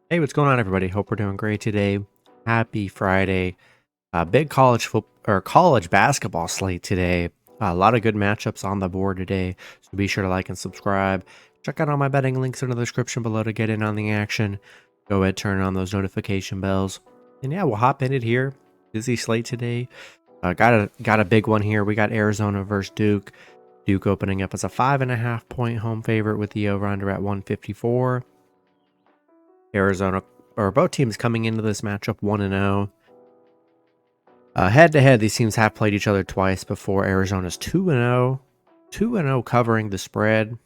Hey, what's going on, everybody? Hope we're doing great today. Happy Friday. Big college basketball slate today. A lot of good matchups on the board today. So be sure to like and subscribe. Check out all my betting links in the description below to get in on the action. Go ahead, turn on those notification bells. And yeah, we'll hop in it here. Busy slate today. Got a big one here. We got Arizona versus Duke. Duke opening up as a 5.5 point home favorite with the over/under at 154. Arizona, or both teams coming into this matchup 1-0. Head to head, these teams have played each other twice before. Arizona's 2-0, 2-0 covering the spread.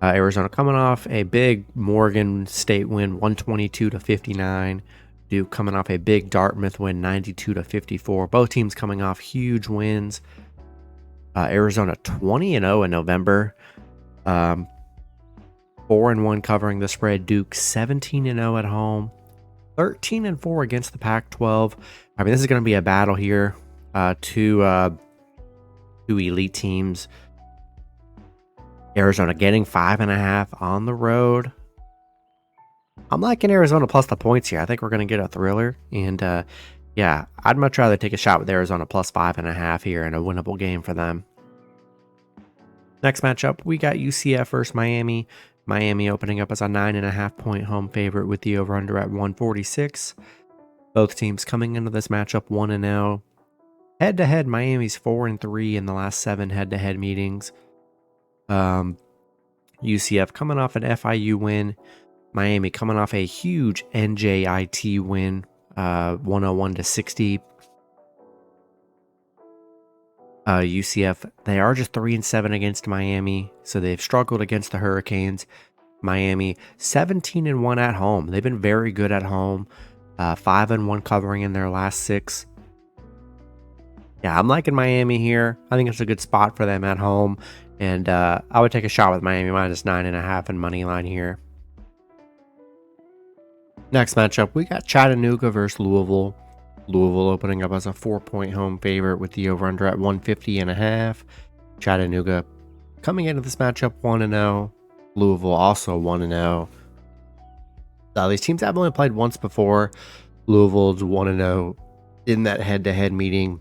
Arizona coming off a big Morgan State win, 122-59. Duke coming off a big Dartmouth win, 92-54. Both teams coming off huge wins. Arizona 20-0 in November. 4-1 covering the spread. Duke 17-0 at home, 13-4 against the Pac-12. I mean, this is going to be a battle here. Two elite teams. Arizona getting 5.5 on the road. I'm liking Arizona plus the points here. I think we're going to get a thriller. And yeah, I'd much rather take a shot with Arizona plus 5.5 here in a winnable game for them. Next matchup, we got UCF versus Miami. Miami opening up as a 9.5 point home favorite with the over/under at 146. Both teams coming into this matchup 1-0. Head to head, Miami's 4-3 in the last 7 head to head meetings. UCF coming off an FIU win. Miami coming off a huge NJIT win, 101-60. UCF, they are just 3-7 against Miami, so they've struggled against the Hurricanes. Miami 17-1 at home. They've been very good at home. 5-1 covering in their last 6. Yeah, I'm liking Miami here. I think it's a good spot for them at home, and I would take a shot with Miami minus 9.5 and money line here. Next matchup, we got Chattanooga versus Louisville. Louisville opening up as a 4-point home favorite with the over/under at 150.5. Chattanooga coming into this matchup 1-0. Louisville also 1-0. These teams have only played once before. Louisville's 1-0 in that head-to-head meeting.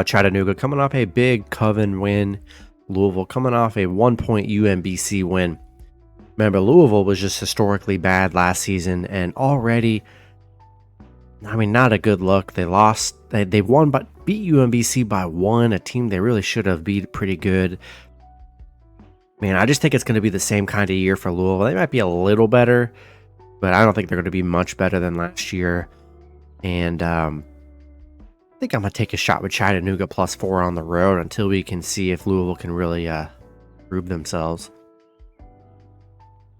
Chattanooga coming off a big Coven win. Louisville coming off a 1-point UMBC win. Remember, Louisville was just historically bad last season, and already, I mean, not a good look. They lost. They won, but beat UMBC by 1, a team they really should have beat pretty good. Man, I just think it's going to be the same kind of year for Louisville. They might be a little better, but I don't think they're going to be much better than last year. And I think I'm going to take a shot with Chattanooga plus 4 on the road until we can see if Louisville can really prove themselves.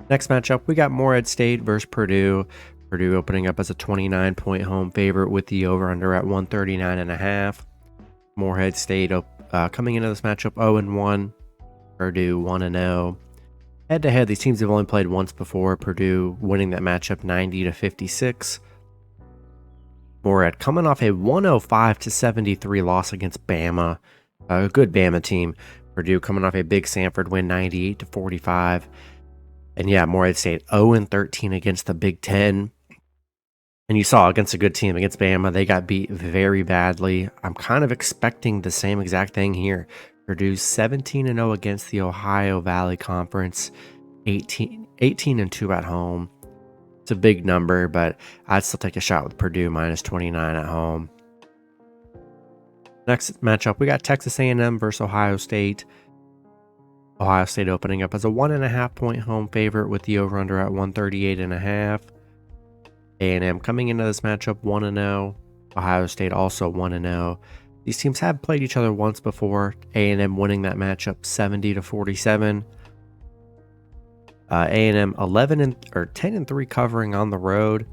Next matchup, we got Morehead State versus Purdue. Purdue opening up as a 29-point home favorite with the over/under at 139.5. Morehead State coming into this matchup 0-1. Purdue 1-0. Head-to-head, these teams have only played once before. Purdue winning that matchup 90-56. Morehead coming off a 105-73 loss against Bama. A good Bama team. Purdue coming off a big Sanford win 98-45. And yeah, Morehead State 0-13 against the Big Ten. And you saw against a good team, against Bama, they got beat very badly. I'm kind of expecting the same exact thing here. Purdue 17-0 against the Ohio Valley Conference, 18-2 at home. It's a big number, but I'd still take a shot with Purdue minus 29 at home. Next matchup, we got Texas A&M versus Ohio State. Ohio State opening up as a 1.5 point home favorite with the over/under at 138.5. A&M coming into this matchup 1-0. Ohio State also 1-0. These teams have played each other once before. A&M winning that matchup 70-47. A&M 10-3 covering on the road.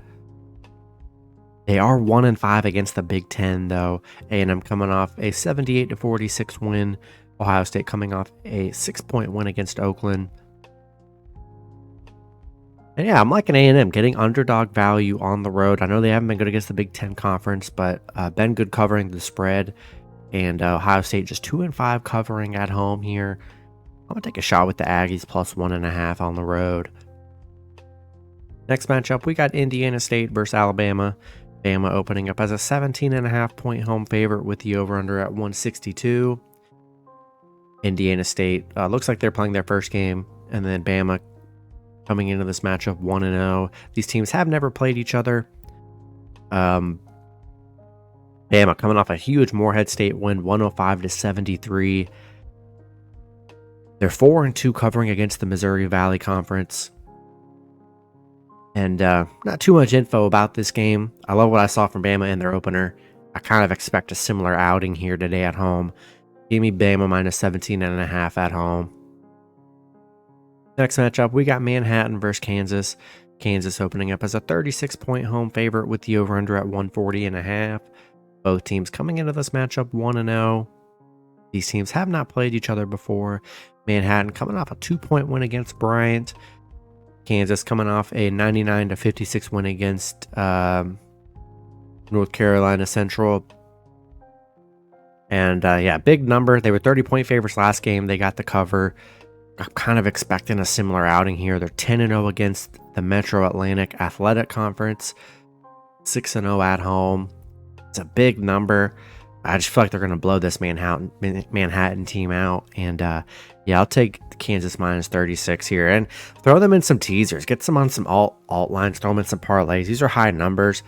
They are 1-5 against the Big Ten though. A&M coming off a 78-46 win. Ohio State coming off a 6-point win against Oakland. And yeah, I'm liking A&M getting underdog value on the road. I know they haven't been good against the Big Ten Conference, but been good covering the spread. And Ohio State just 2-5 covering at home here. I'm going to take a shot with the Aggies plus 1.5 on the road. Next matchup, we got Indiana State versus Alabama. Bama opening up as a 17.5 point home favorite with the over-under at 162. Indiana State looks like they're playing their first game, and then Bama coming into this matchup 1-0. These teams have never played each other. Bama coming off a huge Morehead State win, 105-73. They're 4-2 covering against the Missouri Valley Conference. And not too much info about this game. I love what I saw from Bama in their opener. I kind of expect a similar outing here today at home. Give me Bama minus 17.5 at home. Next matchup, we got Manhattan versus Kansas. Kansas opening up as a 36-point home favorite with the over-under at 140.5. Both teams coming into this matchup 1-0. These teams have not played each other before. Manhattan coming off a 2-point win against Bryant. Kansas coming off a 99-56 win against North Carolina Central. And big number. They were 30-point favorites last game. They got the cover. I'm kind of expecting a similar outing here. They're 10-0 against the Metro Atlantic Athletic Conference. 6-0 at home. It's a big number. I just feel like they're going to blow this Manhattan team out. And I'll take Kansas minus 36 here and throw them in some teasers. Get some on some alt lines. Throw them in some parlays. These are high numbers.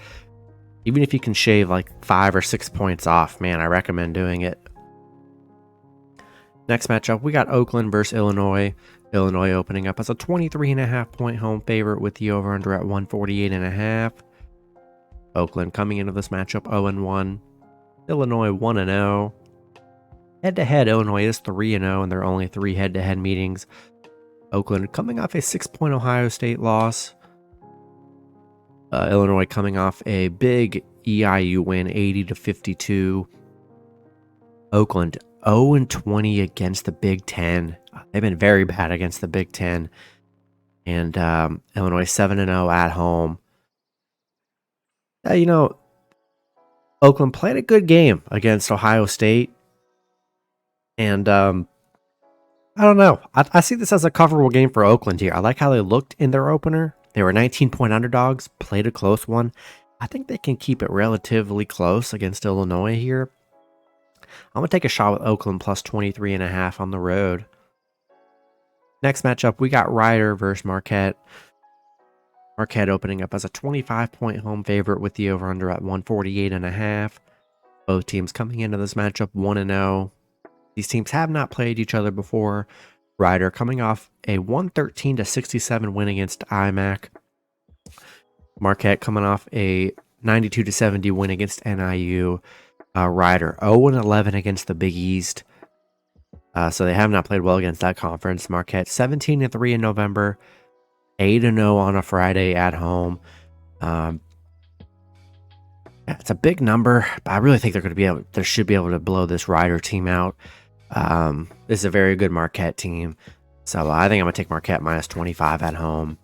Even if you can shave like 5 or 6 points off, man, I recommend doing it. Next matchup, we got Oakland versus Illinois. Illinois opening up as a 23.5 point home favorite with the over-under at 148.5. Oakland coming into this matchup 0-1. Illinois 1-0. Head-to-head, Illinois is 3-0, and there are only 3 head-to-head meetings. Oakland coming off a 6-point Ohio State loss. Illinois coming off a big EIU win, 80-52. Oakland 0-20 against the Big Ten. They've been very bad against the Big Ten. And Illinois 7-0 at home. Oakland played a good game against Ohio State. And I don't know. I see this as a coverable game for Oakland here. I like how they looked in their opener. They were 19-point underdogs, played a close one. I think they can keep it relatively close against Illinois here. I'm going to take a shot with Oakland plus 23.5 on the road. Next matchup, we got Ryder versus Marquette. Marquette opening up as a 25-point home favorite with the over-under at 148.5. Both teams coming into this matchup 1-0. These teams have not played each other before. Ryder coming off a 113-67 win against IMAC. Marquette coming off a 92-70 win against NIU. Ryder 0-11 against the Big East. So they have not played well against that conference. Marquette 17-3 in November. 8-0 on a Friday at home. It's a big number, but I really think they should be able to blow this Ryder team out. This is a very good Marquette team. So I think I'm going to take Marquette minus 25 at home.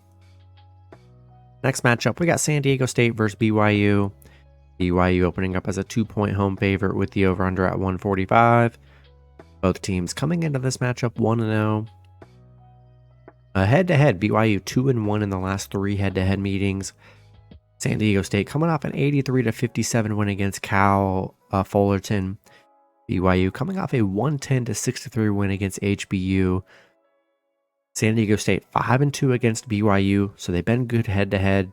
Next matchup, we got San Diego State versus BYU. BYU opening up as a 2-point home favorite with the over-under at 145. Both teams coming into this matchup 1-0. Head-to-head, BYU 2-1 in the last 3 head-to-head meetings. San Diego State coming off an 83-57 win against Cal Fullerton. BYU coming off a 110-63 win against HBU. San Diego State 5-2 against BYU, so they've been good head-to-head.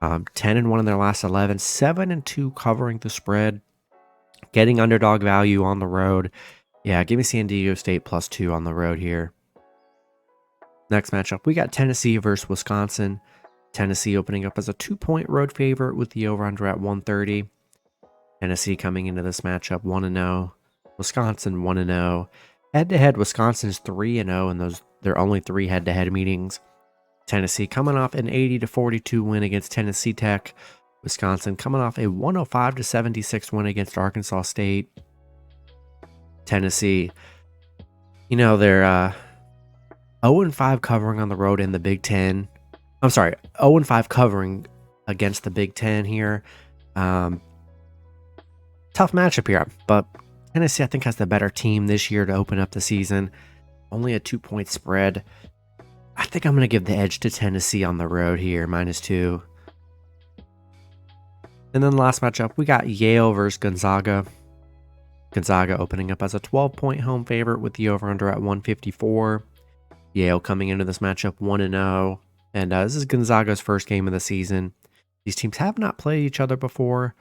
10-1 in their last 11, 7-2 covering the spread, getting underdog value on the road. Yeah, give me San Diego State plus 2 on the road here. Next matchup, we got Tennessee versus Wisconsin. Tennessee opening up as a 2-point road favorite with the over-under at 130. Tennessee coming into this matchup 1-0. Wisconsin 1-0. Head-to-head, Wisconsin's 3-0 and they're only 3 head-to-head meetings. Tennessee coming off an 80-42 win against Tennessee Tech. Wisconsin coming off a 105-76 win against Arkansas State. Tennessee, they're 0-5 covering on the road in the Big Ten. I'm sorry, 0-5 covering against the Big Ten here. Tough matchup here, but Tennessee, I think, has the better team this year to open up the season. Only a 2-point spread. I think I'm going to give the edge to Tennessee on the road here, -2. And then the last matchup, we got Yale versus Gonzaga. Gonzaga opening up as a 12-point home favorite with the over-under at 154. Yale coming into this matchup 1-0. And this is Gonzaga's first game of the season. These teams have not played each other before.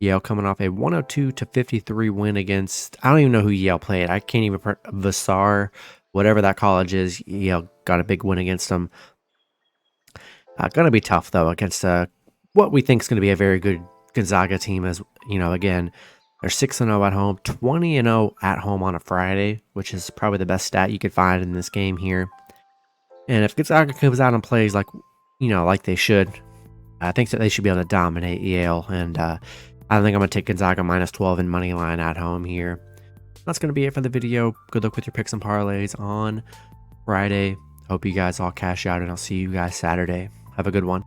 Yale coming off a 102-53 win against, I don't even know who Yale played. I can't even, Vassar, whatever that college is. Yale got a big win against them. Going to be tough, though, against what we think is going to be a very good Gonzaga team. As you know, again, they're 6-0 at home, 20-0 at home on a Friday, which is probably the best stat you could find in this game here. And if Gonzaga comes out and plays like they should, I think that they should be able to dominate Yale. And I think I'm going to take Gonzaga -12 in money line at home here. That's going to be it for the video. Good luck with your picks and parlays on Friday. Hope you guys all cash out, and I'll see you guys Saturday. Have a good one.